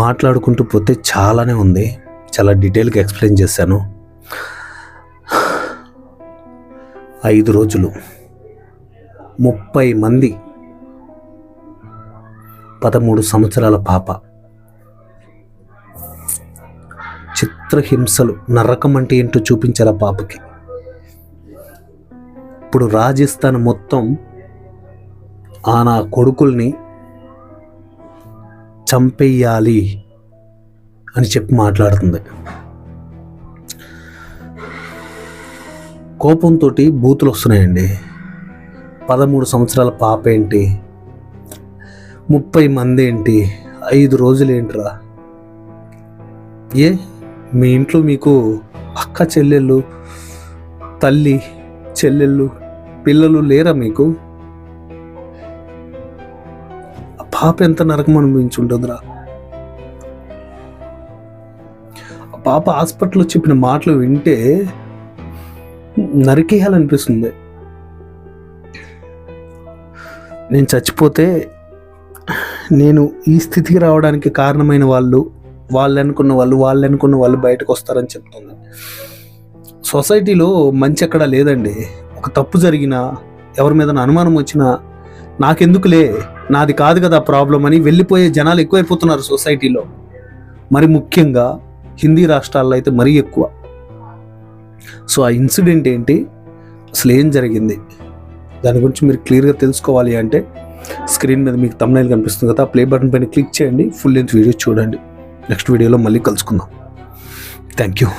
మాట్లాడుకుంటూ పోతే చాలానే ఉంది, చాలా డీటెయిల్గా ఎక్స్ప్లెయిన్ చేశాను. 5 రోజులు 30 మంది 13 సంవత్సరాల పాప చిత్రహింసలు, నరకం అంటే ఏంటో చూపించారు ఆ పాపకి. ఇప్పుడు రాజస్థాన్ మొత్తం నా కొడుకుల్ని చంపేయాలి అని చెప్పి మాట్లాడుతుంది. కోపంతో బూతులు వస్తున్నాయండి. 13 సంవత్సరాల పాప ఏంటి, 30 మంది ఏంటి, 5 రోజులు ఏంట్రా? మీ ఇంట్లో మీకు అక్క చెల్లెళ్ళు, తల్లి చెల్లెళ్ళు, పిల్లలు లేరా మీకు? ఆ పాప ఎంత నరకం అనిపించుంటుందిరా. ఆ పాప హాస్పిటల్లో చెప్పిన మాటలు వింటే నరికేయాలనిపిస్తుంది. నేను చచ్చిపోతే నేను ఈ స్థితికి రావడానికి కారణమైన వాళ్ళు అనుకున్న వాళ్ళు బయటకు వస్తారని చెప్తుంది. సొసైటీలో మంచి ఎక్కడా లేదండి. ఒక తప్పు జరిగినా, ఎవరి మీద అనుమానం వచ్చినా, నాకెందుకులే, నాది కాదు కదా ప్రాబ్లం అని వెళ్ళిపోయే జనాలు ఎక్కువైపోతున్నారు సొసైటీలో. మరి ముఖ్యంగా హిందీ రాష్ట్రాల్లో అయితే మరీ ఎక్కువ. సో ఆ ఇన్సిడెంట్ ఏంటి, అసలు ఏం జరిగింది, దాని గురించి మీరు క్లియర్గా తెలుసుకోవాలి అంటే స్క్రీన్ మీద మీకు థంబ్నెయిల్ కనిపిస్తుంది కదా, ప్లే బటన్ పైన క్లిక్ చేయండి, ఫుల్ లెంత్ వీడియో చూడండి. నెక్స్ట్ వీడియోలో మళ్ళీ కలుసుకుందాం. Thank you.